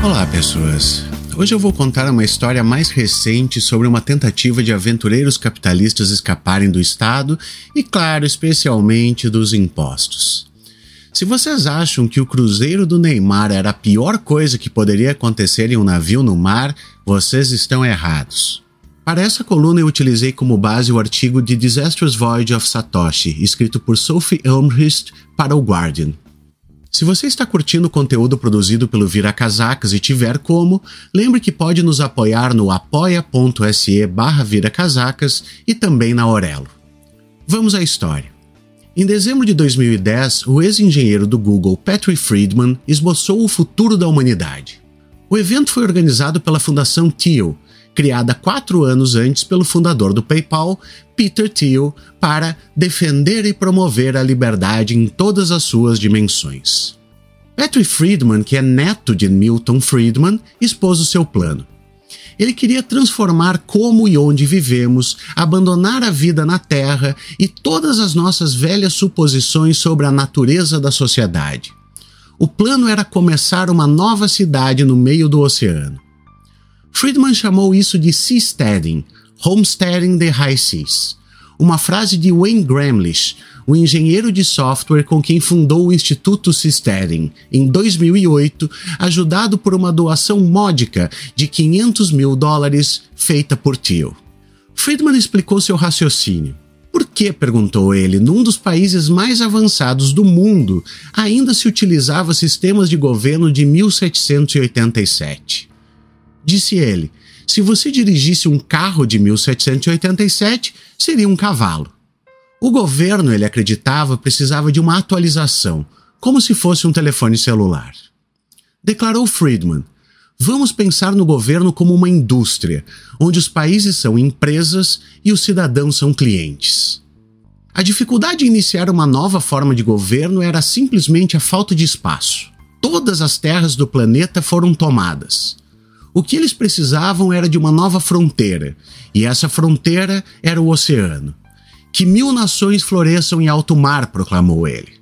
Olá, pessoas! Hoje eu vou contar uma história mais recente sobre uma tentativa de aventureiros capitalistas escaparem do Estado e, claro, especialmente dos impostos. Se vocês acham que o cruzeiro do Neymar era a pior coisa que poderia acontecer em um navio no mar, vocês estão errados. Para essa coluna eu utilizei como base o artigo The Disastrous Voyage of Satoshi, escrito por Sophie Elmhirst para o Guardian. Se você está curtindo o conteúdo produzido pelo Viracasacas e tiver como, lembre que pode nos apoiar no apoia.se/viracasacas e também na Aurelo. Vamos à história. Em dezembro de 2010, o ex-engenheiro do Google, Patrick Friedman, esboçou o futuro da humanidade. O evento foi organizado pela Fundação Thiel, criada 4 anos antes pelo fundador do PayPal, Peter Thiel, para defender e promover a liberdade em todas as suas dimensões. Patrick Friedman, que é neto de Milton Friedman, expôs o seu plano. Ele queria transformar como e onde vivemos, abandonar a vida na Terra e todas as nossas velhas suposições sobre a natureza da sociedade. O plano era começar uma nova cidade no meio do oceano. Friedman chamou isso de seasteading, homesteading the high seas, uma frase de Wayne Gramlich, o engenheiro de software com quem fundou o Instituto Seasteading, em 2008, ajudado por uma doação módica de $500 mil feita por Thiel. Friedman explicou seu raciocínio. Por que, perguntou ele, num dos países mais avançados do mundo, ainda se utilizava sistemas de governo de 1787? Disse ele, se você dirigisse um carro de 1787, seria um cavalo. O governo, ele acreditava, precisava de uma atualização, como se fosse um telefone celular. Declarou Friedman, vamos pensar no governo como uma indústria, onde os países são empresas e os cidadãos são clientes. A dificuldade de iniciar uma nova forma de governo era simplesmente a falta de espaço. Todas as terras do planeta foram tomadas. O que eles precisavam era de uma nova fronteira, e essa fronteira era o oceano. Que 1000 nações floresçam em alto mar, proclamou ele.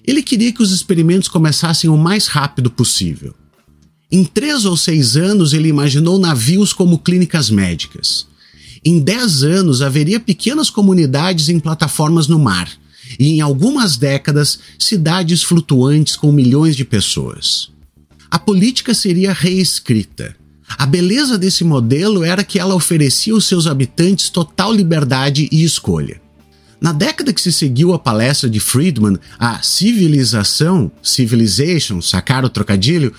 Ele queria que os experimentos começassem o mais rápido possível. Em 3 ou 6 anos ele imaginou navios como clínicas médicas. Em 10 anos haveria pequenas comunidades em plataformas no mar, e em algumas décadas cidades flutuantes com milhões de pessoas. A política seria reescrita. A beleza desse modelo era que ela oferecia aos seus habitantes total liberdade e escolha. Na década que se seguiu à palestra de Friedman, a civilization, sacar o trocadilho,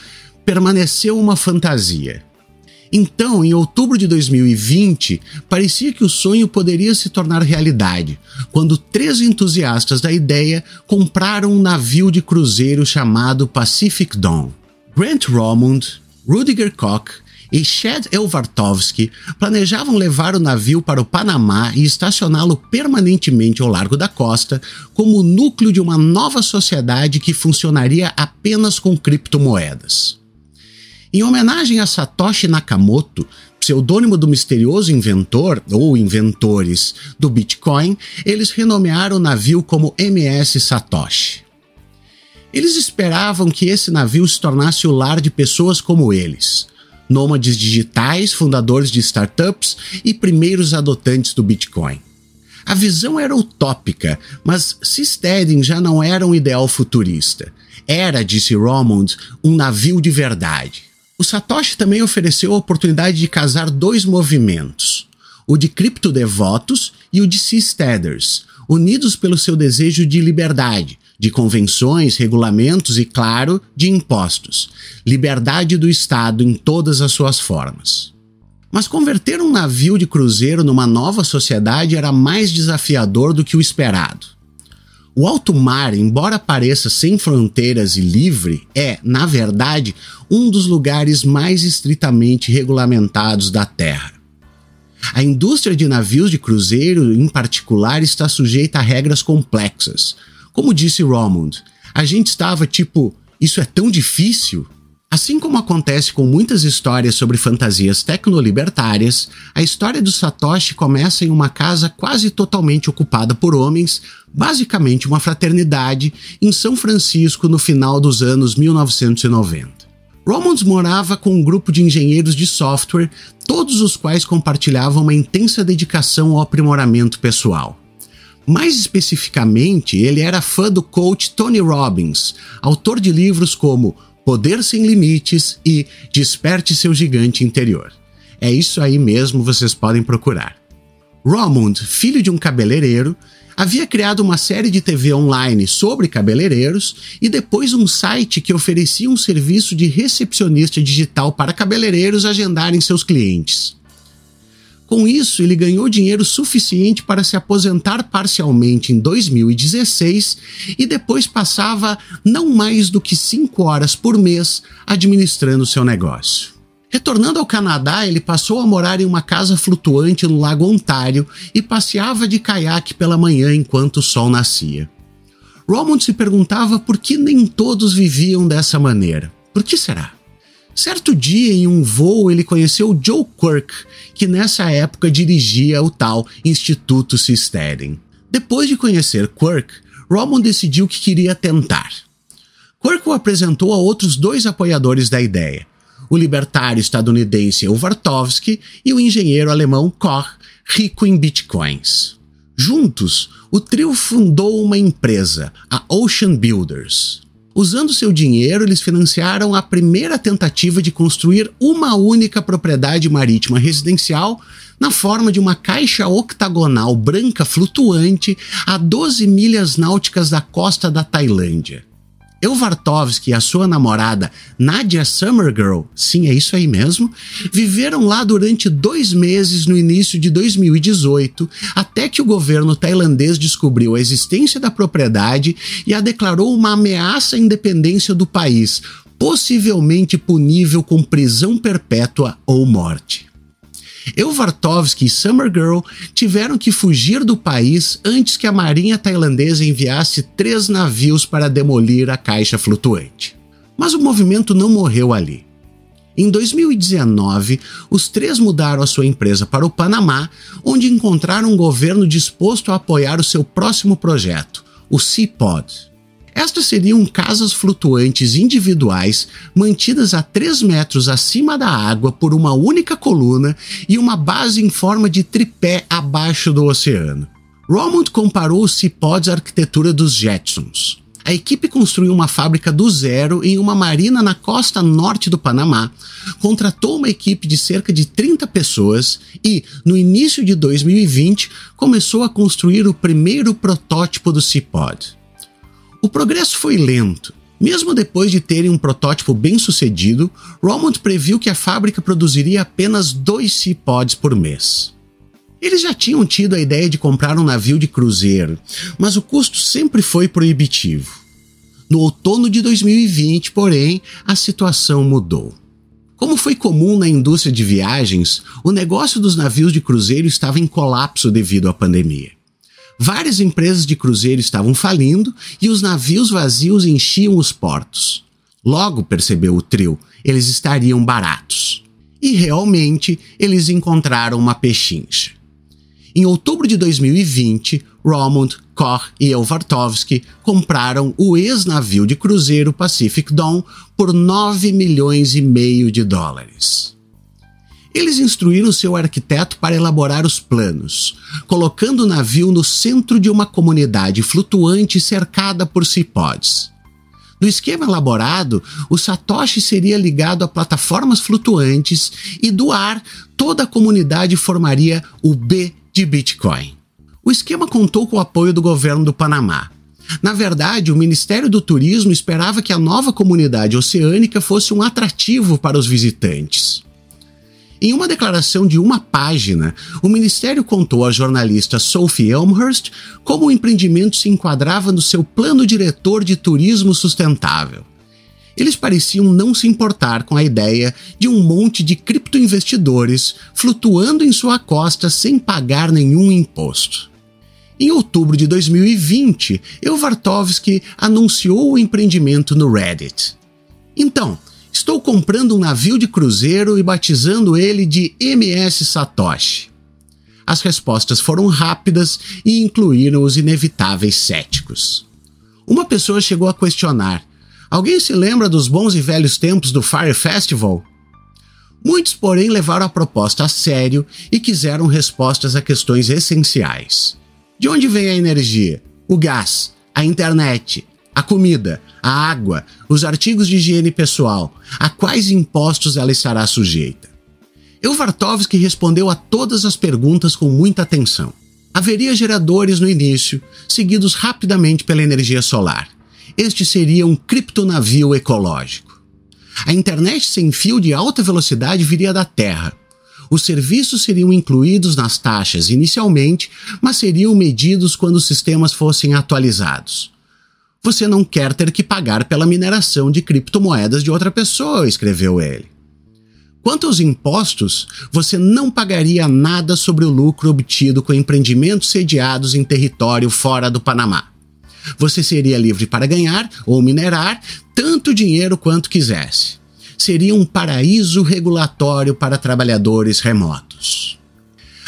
permaneceu uma fantasia. Então, em outubro de 2020, parecia que o sonho poderia se tornar realidade, quando 3 entusiastas da ideia compraram um navio de cruzeiro chamado Pacific Dawn. Grant Romund, Rudiger Koch e Chad Elvartovsky planejavam levar o navio para o Panamá e estacioná-lo permanentemente ao largo da costa como o núcleo de uma nova sociedade que funcionaria apenas com criptomoedas. Em homenagem a Satoshi Nakamoto, pseudônimo do misterioso inventor, ou inventores, do Bitcoin, eles renomearam o navio como MS Satoshi. Eles esperavam que esse navio se tornasse o lar de pessoas como eles, nômades digitais, fundadores de startups e primeiros adotantes do Bitcoin. A visão era utópica, mas seasteading já não era um ideal futurista. Era, disse Romund, um navio de verdade. O Satoshi também ofereceu a oportunidade de casar 2 movimentos, o de criptodevotos e o de seasteaders, unidos pelo seu desejo de liberdade, de convenções, regulamentos e, claro, de impostos. Liberdade do Estado em todas as suas formas. Mas converter um navio de cruzeiro numa nova sociedade era mais desafiador do que o esperado. O alto mar, embora pareça sem fronteiras e livre, é, na verdade, um dos lugares mais estritamente regulamentados da Terra. A indústria de navios de cruzeiro, em particular, está sujeita a regras complexas. Como disse Romund, a gente estava tipo, isso é tão difícil? Assim como acontece com muitas histórias sobre fantasias tecnolibertárias, a história do Satoshi começa em uma casa quase totalmente ocupada por homens, basicamente uma fraternidade, em São Francisco no final dos anos 1990. Rommond morava com um grupo de engenheiros de software, todos os quais compartilhavam uma intensa dedicação ao aprimoramento pessoal. Mais especificamente, ele era fã do coach Tony Robbins, autor de livros como Poder Sem Limites e Desperte Seu Gigante Interior. É isso aí mesmo, vocês podem procurar. Rommond, filho de um cabeleireiro, havia criado uma série de TV online sobre cabeleireiros e depois um site que oferecia um serviço de recepcionista digital para cabeleireiros agendarem seus clientes. Com isso, ele ganhou dinheiro suficiente para se aposentar parcialmente em 2016 e depois passava não mais do que 5 horas por mês administrando seu negócio. Retornando ao Canadá, ele passou a morar em uma casa flutuante no Lago Ontário e passeava de caiaque pela manhã enquanto o sol nascia. Rommond se perguntava por que nem todos viviam dessa maneira. Por que será? Certo dia, em um voo, ele conheceu Joe Quirk, que nessa época dirigia o tal Instituto Seasteading. Depois de conhecer Quirk, Rommond decidiu que queria tentar. Quirk o apresentou a outros 2 apoiadores da ideia, o libertário estadunidense Elvartovsky e o engenheiro alemão Koch, rico em bitcoins. Juntos, o trio fundou uma empresa, a Ocean Builders. Usando seu dinheiro, eles financiaram a primeira tentativa de construir uma única propriedade marítima residencial na forma de uma caixa octagonal branca flutuante a 12 milhas náuticas da costa da Tailândia. Elvartovsky e a sua namorada Nadia Summergirl, sim, é isso aí mesmo, viveram lá durante 2 meses no início de 2018, até que o governo tailandês descobriu a existência da propriedade e a declarou uma ameaça à independência do país, possivelmente punível com prisão perpétua ou morte. Elvartovsky e Summergirl tiveram que fugir do país antes que a marinha tailandesa enviasse 3 navios para demolir a caixa flutuante. Mas o movimento não morreu ali. Em 2019, os 3 mudaram a sua empresa para o Panamá, onde encontraram um governo disposto a apoiar o seu próximo projeto, o Seapod. Estas seriam casas flutuantes individuais mantidas a 3 metros acima da água por uma única coluna e uma base em forma de tripé abaixo do oceano. Rommond comparou os Seapods à arquitetura dos Jetsons. A equipe construiu uma fábrica do zero em uma marina na costa norte do Panamá, contratou uma equipe de cerca de 30 pessoas e, no início de 2020, começou a construir o primeiro protótipo do Seapod. O progresso foi lento. Mesmo depois de terem um protótipo bem sucedido, Rommond previu que a fábrica produziria apenas 2 Seapods por mês. Eles já tinham tido a ideia de comprar um navio de cruzeiro, mas o custo sempre foi proibitivo. No outono de 2020, porém, a situação mudou. Como foi comum na indústria de viagens, o negócio dos navios de cruzeiro estava em colapso devido à pandemia. Várias empresas de cruzeiro estavam falindo e os navios vazios enchiam os portos. Logo, percebeu o trio, eles estariam baratos. E realmente, eles encontraram uma pechincha. Em outubro de 2020, Rommond, Koch e Elvartovsky compraram o ex-navio de cruzeiro Pacific Dawn por $9,5 milhões. Eles instruíram seu arquiteto para elaborar os planos, colocando o navio no centro de uma comunidade flutuante cercada por Seapods. No esquema elaborado, o Satoshi seria ligado a plataformas flutuantes e do ar toda a comunidade formaria o B de Bitcoin. O esquema contou com o apoio do governo do Panamá. Na verdade, o Ministério do Turismo esperava que a nova comunidade oceânica fosse um atrativo para os visitantes. Em uma declaração de 1 página, o Ministério contou à jornalista Sophie Elmhurst como o empreendimento se enquadrava no seu plano diretor de turismo sustentável. Eles pareciam não se importar com a ideia de um monte de criptoinvestidores flutuando em sua costa sem pagar nenhum imposto. Em outubro de 2020, Elvartovsky anunciou o empreendimento no Reddit. Então, Estou comprando um navio de cruzeiro e batizando ele de MS Satoshi. As respostas foram rápidas e incluíram os inevitáveis céticos. Uma pessoa chegou a questionar: alguém se lembra dos bons e velhos tempos do Fire Festival? Muitos, porém, levaram a proposta a sério e quiseram respostas a questões essenciais. De onde vem a energia, o gás, a internet, a comida, a água, os artigos de higiene pessoal? A quais impostos ela estará sujeita? Vartovsky respondeu a todas as perguntas com muita atenção. Haveria geradores no início, seguidos rapidamente pela energia solar. Este seria um criptonavio ecológico. A internet sem fio de alta velocidade viria da Terra. Os serviços seriam incluídos nas taxas inicialmente, mas seriam medidos quando os sistemas fossem atualizados. Você não quer ter que pagar pela mineração de criptomoedas de outra pessoa, escreveu ele. Quanto aos impostos, você não pagaria nada sobre o lucro obtido com empreendimentos sediados em território fora do Panamá. Você seria livre para ganhar ou minerar tanto dinheiro quanto quisesse. Seria um paraíso regulatório para trabalhadores remotos.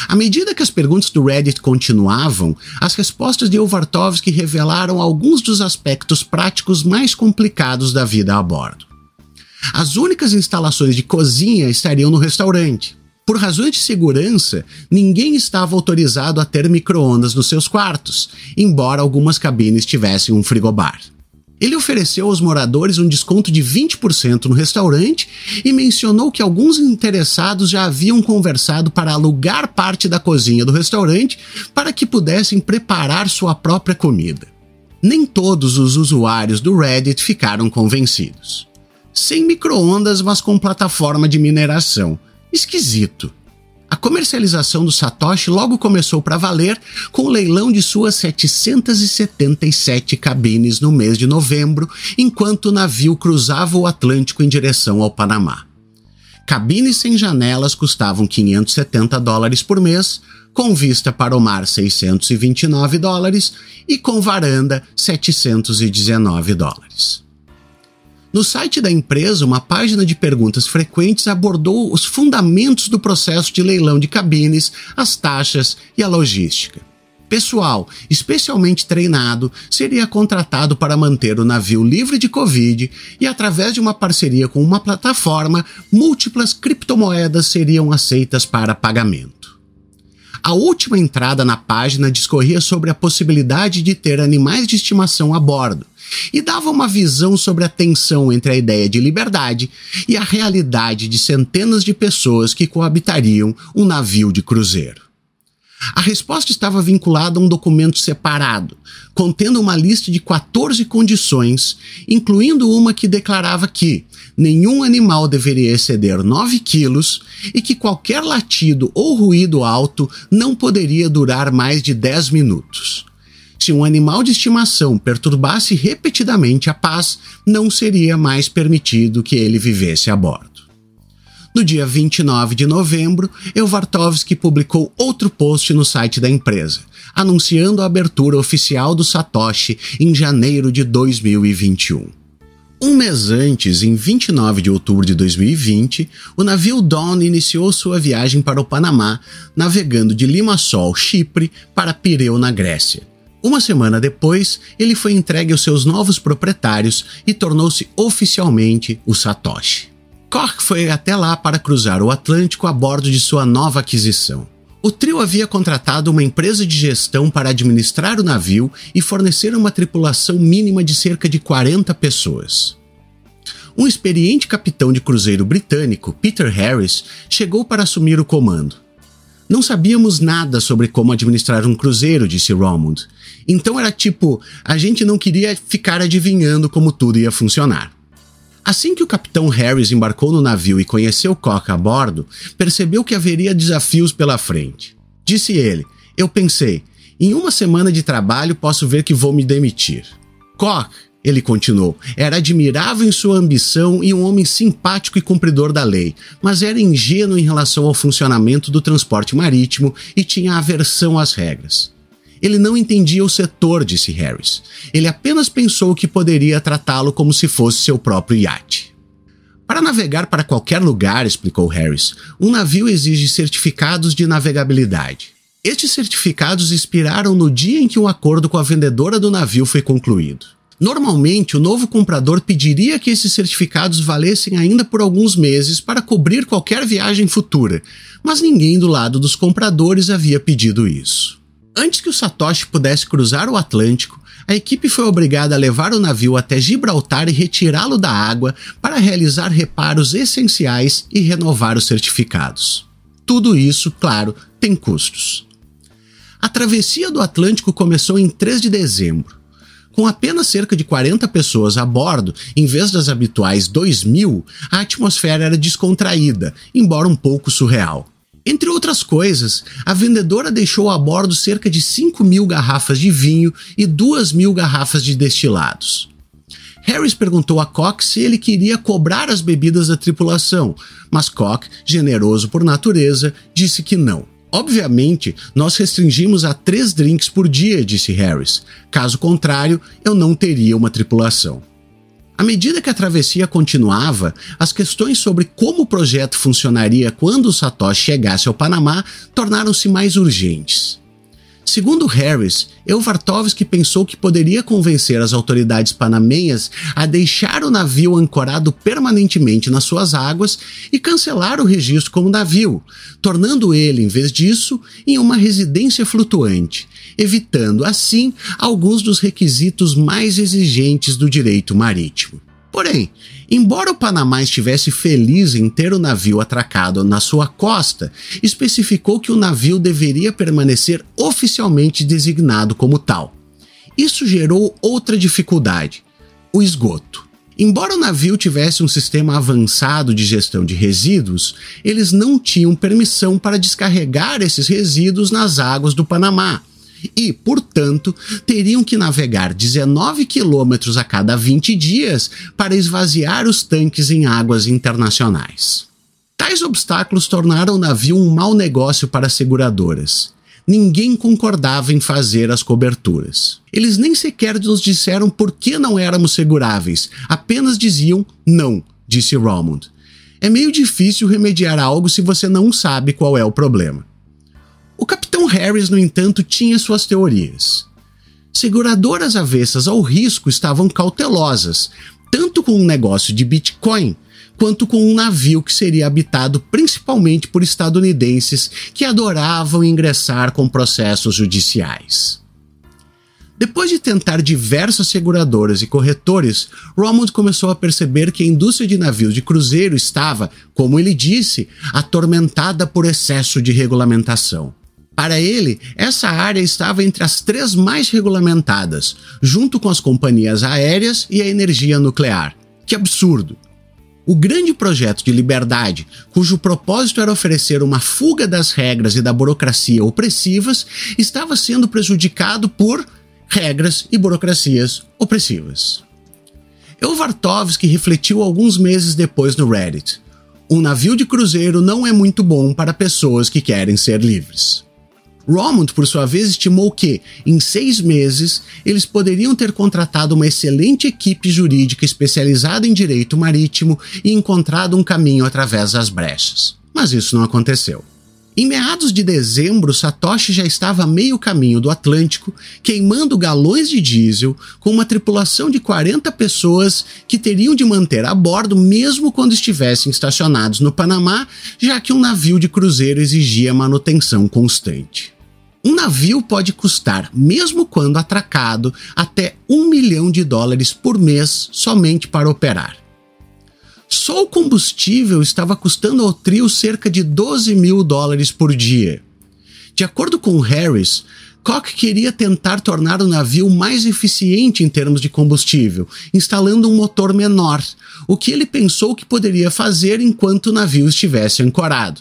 À medida que as perguntas do Reddit continuavam, as respostas de Vartovsky revelaram alguns dos aspectos práticos mais complicados da vida a bordo. As únicas instalações de cozinha estariam no restaurante. Por razões de segurança, ninguém estava autorizado a ter micro-ondas nos seus quartos, embora algumas cabines tivessem um frigobar. Ele ofereceu aos moradores um desconto de 20% no restaurante e mencionou que alguns interessados já haviam conversado para alugar parte da cozinha do restaurante para que pudessem preparar sua própria comida. Nem todos os usuários do Reddit ficaram convencidos. Sem micro-ondas, mas com plataforma de mineração. Esquisito. A comercialização do Satoshi logo começou para valer com o leilão de suas 777 cabines no mês de novembro, enquanto o navio cruzava o Atlântico em direção ao Panamá. Cabines sem janelas custavam $570 por mês, com vista para o mar $629 e com varanda $719. No site da empresa, uma página de perguntas frequentes abordou os fundamentos do processo de leilão de cabines, as taxas e a logística. Pessoal, especialmente treinado, seria contratado para manter o navio livre de Covid e, através de uma parceria com uma plataforma, múltiplas criptomoedas seriam aceitas para pagamento. A última entrada na página discorria sobre a possibilidade de ter animais de estimação a bordo, e dava uma visão sobre a tensão entre a ideia de liberdade e a realidade de centenas de pessoas que coabitariam um navio de cruzeiro. A resposta estava vinculada a um documento separado, contendo uma lista de 14 condições, incluindo uma que declarava que nenhum animal deveria exceder 9 quilos e que qualquer latido ou ruído alto não poderia durar mais de 10 minutos. Se um animal de estimação perturbasse repetidamente a paz, não seria mais permitido que ele vivesse a bordo. No dia 29 de novembro, Vartovsky publicou outro post no site da empresa, anunciando a abertura oficial do Satoshi em janeiro de 2021. Um mês antes, em 29 de outubro de 2020, o navio Dawn iniciou sua viagem para o Panamá, navegando de Limassol, Chipre, para Pireu, na Grécia. Uma semana depois, ele foi entregue aos seus novos proprietários e tornou-se oficialmente o Satoshi. Koch foi até lá para cruzar o Atlântico a bordo de sua nova aquisição. O trio havia contratado uma empresa de gestão para administrar o navio e fornecer uma tripulação mínima de cerca de 40 pessoas. Um experiente capitão de cruzeiro britânico, Peter Harris, chegou para assumir o comando. Não sabíamos nada sobre como administrar um cruzeiro, disse Romond. Então era tipo, a gente não queria ficar adivinhando como tudo ia funcionar. Assim que o capitão Harris embarcou no navio e conheceu Koch a bordo, percebeu que haveria desafios pela frente. Disse ele, eu pensei, em uma semana de trabalho posso ver que vou me demitir. Koch, ele continuou, era admirável em sua ambição e um homem simpático e cumpridor da lei, mas era ingênuo em relação ao funcionamento do transporte marítimo e tinha aversão às regras. Ele não entendia o setor, disse Harris. Ele apenas pensou que poderia tratá-lo como se fosse seu próprio iate. Para navegar para qualquer lugar, explicou Harris, um navio exige certificados de navegabilidade. Estes certificados expiraram no dia em que um acordo com a vendedora do navio foi concluído. Normalmente, o novo comprador pediria que esses certificados valessem ainda por alguns meses para cobrir qualquer viagem futura, mas ninguém do lado dos compradores havia pedido isso. Antes que o Satoshi pudesse cruzar o Atlântico, a equipe foi obrigada a levar o navio até Gibraltar e retirá-lo da água para realizar reparos essenciais e renovar os certificados. Tudo isso, claro, tem custos. A travessia do Atlântico começou em 3 de dezembro. Com apenas cerca de 40 pessoas a bordo, em vez das habituais 2.000, a atmosfera era descontraída, embora um pouco surreal. Entre outras coisas, a vendedora deixou a bordo cerca de 5.000 garrafas de vinho e 2.000 garrafas de destilados. Harris perguntou a Koch se ele queria cobrar as bebidas da tripulação, mas Koch, generoso por natureza, disse que não. Obviamente, nós restringimos a 3 drinks por dia, disse Harris. Caso contrário, eu não teria uma tripulação. À medida que a travessia continuava, as questões sobre como o projeto funcionaria quando o Satoshi chegasse ao Panamá tornaram-se mais urgentes. Segundo Harris, Elvartovski pensou que poderia convencer as autoridades panamenhas a deixar o navio ancorado permanentemente nas suas águas e cancelar o registro como navio, tornando ele, em vez disso, em uma residência flutuante, evitando, assim, alguns dos requisitos mais exigentes do direito marítimo. Porém, embora o Panamá estivesse feliz em ter o navio atracado na sua costa, especificou que o navio deveria permanecer oficialmente designado como tal. Isso gerou outra dificuldade: o esgoto. Embora o navio tivesse um sistema avançado de gestão de resíduos, eles não tinham permissão para descarregar esses resíduos nas águas do Panamá. E, portanto, teriam que navegar 19 quilômetros a cada 20 dias para esvaziar os tanques em águas internacionais. Tais obstáculos tornaram o navio um mau negócio para as seguradoras. Ninguém concordava em fazer as coberturas. Eles nem sequer nos disseram por que não éramos seguráveis, apenas diziam não, disse Romond. É meio difícil remediar algo se você não sabe qual é o problema. O capitão Harris, no entanto, tinha suas teorias. Seguradoras avessas ao risco estavam cautelosas, tanto com um negócio de Bitcoin, quanto com um navio que seria habitado principalmente por estadunidenses que adoravam ingressar com processos judiciais. Depois de tentar diversas seguradoras e corretores, Romond começou a perceber que a indústria de navios de cruzeiro estava, como ele disse, atormentada por excesso de regulamentação. Para ele, essa área estava entre as 3 mais regulamentadas, junto com as companhias aéreas e a energia nuclear. Que absurdo! O grande projeto de liberdade, cujo propósito era oferecer uma fuga das regras e da burocracia opressivas, estava sendo prejudicado por regras e burocracias opressivas. Elvartovski refletiu alguns meses depois no Reddit. Um navio de cruzeiro não é muito bom para pessoas que querem ser livres. Romond, por sua vez, estimou que, em 6 meses, eles poderiam ter contratado uma excelente equipe jurídica especializada em direito marítimo e encontrado um caminho através das brechas. Mas isso não aconteceu. Em meados de dezembro, Satoshi já estava a meio caminho do Atlântico, queimando galões de diesel, com uma tripulação de 40 pessoas que teriam de manter a bordo mesmo quando estivessem estacionados no Panamá, já que um navio de cruzeiro exigia manutenção constante. Um navio pode custar, mesmo quando atracado, até $1 milhão por mês somente para operar. Só o combustível estava custando ao trio cerca de $12 mil por dia. De acordo com Harris, Koch queria tentar tornar o navio mais eficiente em termos de combustível, instalando um motor menor, o que ele pensou que poderia fazer enquanto o navio estivesse ancorado.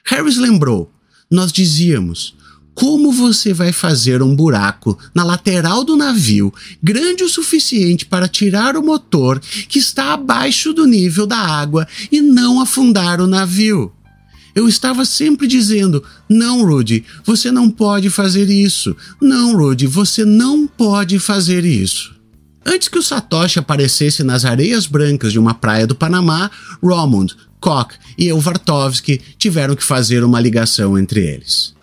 Harris lembrou: nós dizíamos, como você vai fazer um buraco na lateral do navio grande o suficiente para tirar o motor que está abaixo do nível da água e não afundar o navio? Eu estava sempre dizendo, não, Rudy, você não pode fazer isso. Não, Rudy, você não pode fazer isso. Antes que o Satoshi aparecesse nas areias brancas de uma praia do Panamá, Romund, Koch e Elvartovsky tiveram que fazer uma ligação entre eles.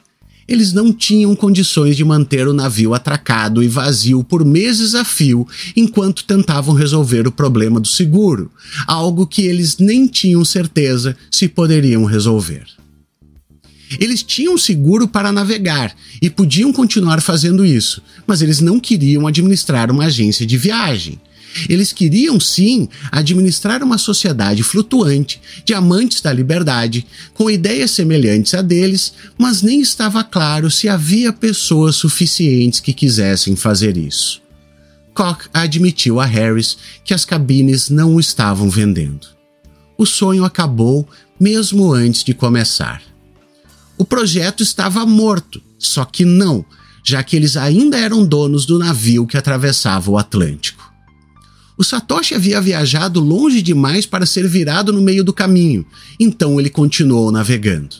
Eles não tinham condições de manter o navio atracado e vazio por meses a fio enquanto tentavam resolver o problema do seguro, algo que eles nem tinham certeza se poderiam resolver. Eles tinham seguro para navegar e podiam continuar fazendo isso, mas eles não queriam administrar uma agência de viagem. Eles queriam, sim, administrar uma sociedade flutuante de amantes da liberdade, com ideias semelhantes a deles, mas nem estava claro se havia pessoas suficientes que quisessem fazer isso. Koch admitiu a Harris que as cabines não o estavam vendendo. O sonho acabou mesmo antes de começar. O projeto estava morto, só que não, já que eles ainda eram donos do navio que atravessava o Atlântico. O Satoshi havia viajado longe demais para ser virado no meio do caminho, então ele continuou navegando.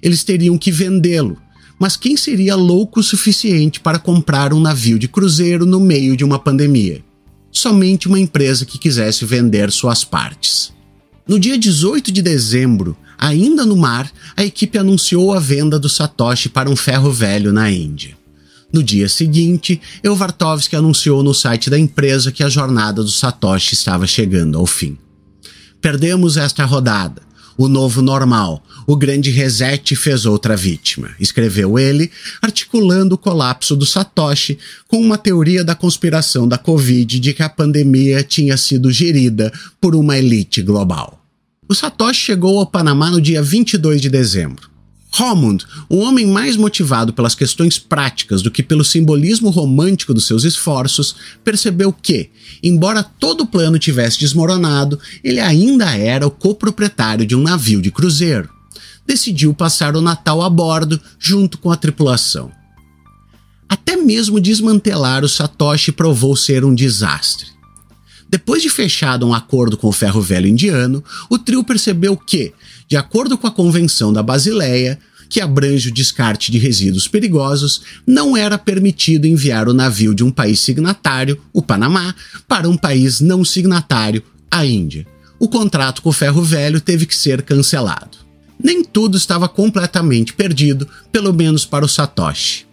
Eles teriam que vendê-lo, mas quem seria louco o suficiente para comprar um navio de cruzeiro no meio de uma pandemia? Somente uma empresa que quisesse vender suas partes. No dia 18 de dezembro, ainda no mar, a equipe anunciou a venda do Satoshi para um ferro velho na Índia. No dia seguinte, Elvartovsky anunciou no site da empresa que a jornada do Satoshi estava chegando ao fim. Perdemos esta rodada. O novo normal, o grande reset fez outra vítima, escreveu ele, articulando o colapso do Satoshi com uma teoria da conspiração da Covid de que a pandemia tinha sido gerida por uma elite global. O Satoshi chegou ao Panamá no dia 22 de dezembro. Romund, o homem mais motivado pelas questões práticas do que pelo simbolismo romântico dos seus esforços, percebeu que, embora todo o plano tivesse desmoronado, ele ainda era o coproprietário de um navio de cruzeiro. Decidiu passar o Natal a bordo, junto com a tripulação. Até mesmo desmantelar o Satoshi provou ser um desastre. Depois de fechado um acordo com o ferro velho indiano, o trio percebeu que, de acordo com a Convenção da Basileia, que abrange o descarte de resíduos perigosos, não era permitido enviar o navio de um país signatário, o Panamá, para um país não signatário, a Índia. O contrato com o ferro velho teve que ser cancelado. Nem tudo estava completamente perdido, pelo menos para o Satoshi.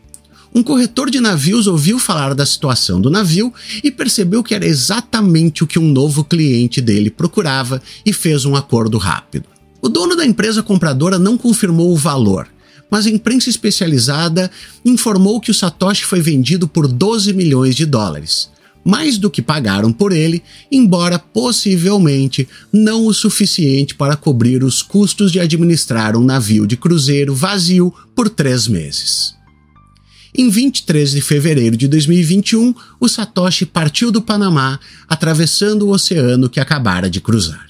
Um corretor de navios ouviu falar da situação do navio e percebeu que era exatamente o que um novo cliente dele procurava e fez um acordo rápido. O dono da empresa compradora não confirmou o valor, mas a imprensa especializada informou que o Satoshi foi vendido por $12 milhões, mais do que pagaram por ele, embora possivelmente não o suficiente para cobrir os custos de administrar um navio de cruzeiro vazio por 3 meses. Em 23 de fevereiro de 2021, o Satoshi partiu do Panamá, atravessando o oceano que acabara de cruzar.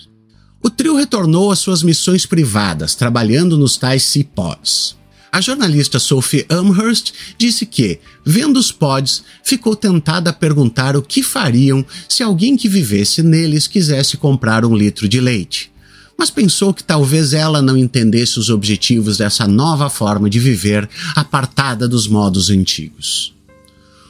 O trio retornou às suas missões privadas, trabalhando nos tais Seapods. A jornalista Sophie Amherst disse que, vendo os pods, ficou tentada a perguntar o que fariam se alguém que vivesse neles quisesse comprar 1 litro de leite. Mas pensou que talvez ela não entendesse os objetivos dessa nova forma de viver apartada dos modos antigos.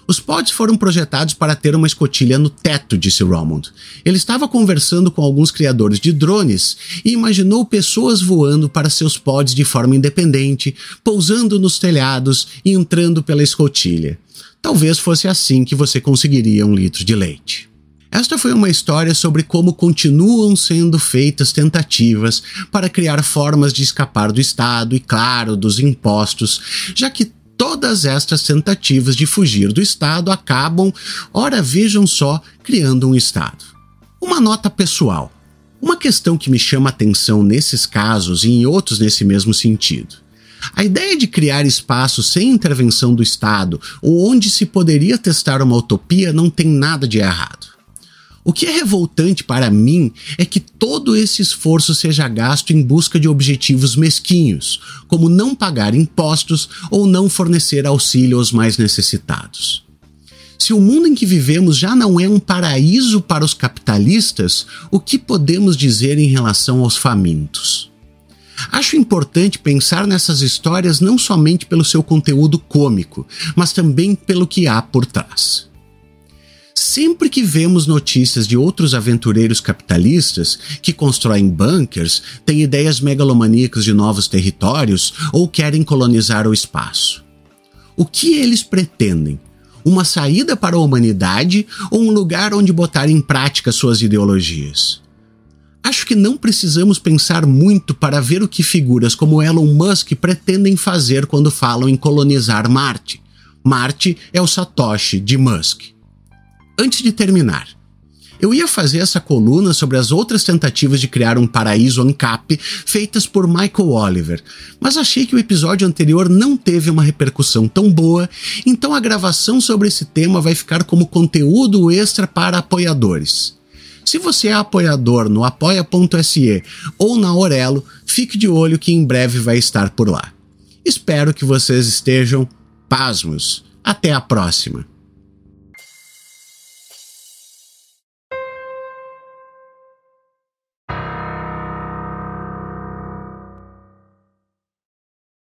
Os pods foram projetados para ter uma escotilha no teto, disse Romund. Ele estava conversando com alguns criadores de drones e imaginou pessoas voando para seus pods de forma independente, pousando nos telhados e entrando pela escotilha. Talvez fosse assim que você conseguiria 1 litro de leite. Esta foi uma história sobre como continuam sendo feitas tentativas para criar formas de escapar do Estado e, claro, dos impostos, já que todas estas tentativas de fugir do Estado acabam, ora vejam só, criando um Estado. Uma nota pessoal. Uma questão que me chama a atenção nesses casos e em outros nesse mesmo sentido. A ideia de criar espaços sem intervenção do Estado ou onde se poderia testar uma utopia não tem nada de errado. O que é revoltante para mim é que todo esse esforço seja gasto em busca de objetivos mesquinhos, como não pagar impostos ou não fornecer auxílio aos mais necessitados. Se o mundo em que vivemos já não é um paraíso para os capitalistas, o que podemos dizer em relação aos famintos? Acho importante pensar nessas histórias não somente pelo seu conteúdo cômico, mas também pelo que há por trás. Sempre que vemos notícias de outros aventureiros capitalistas que constroem bunkers, têm ideias megalomaníacas de novos territórios ou querem colonizar o espaço. O que eles pretendem? Uma saída para a humanidade ou um lugar onde botar em prática suas ideologias? Acho que não precisamos pensar muito para ver o que figuras como Elon Musk pretendem fazer quando falam em colonizar Marte. Marte é o Satoshi de Musk. Antes de terminar, eu ia fazer essa coluna sobre as outras tentativas de criar um paraíso ANCAP feitas por Michael Oliver, mas achei que o episódio anterior não teve uma repercussão tão boa, então a gravação sobre esse tema vai ficar como conteúdo extra para apoiadores. Se você é apoiador no apoia.se ou na Orelo, fique de olho que em breve vai estar por lá. Espero que vocês estejam pasmos. Até a próxima!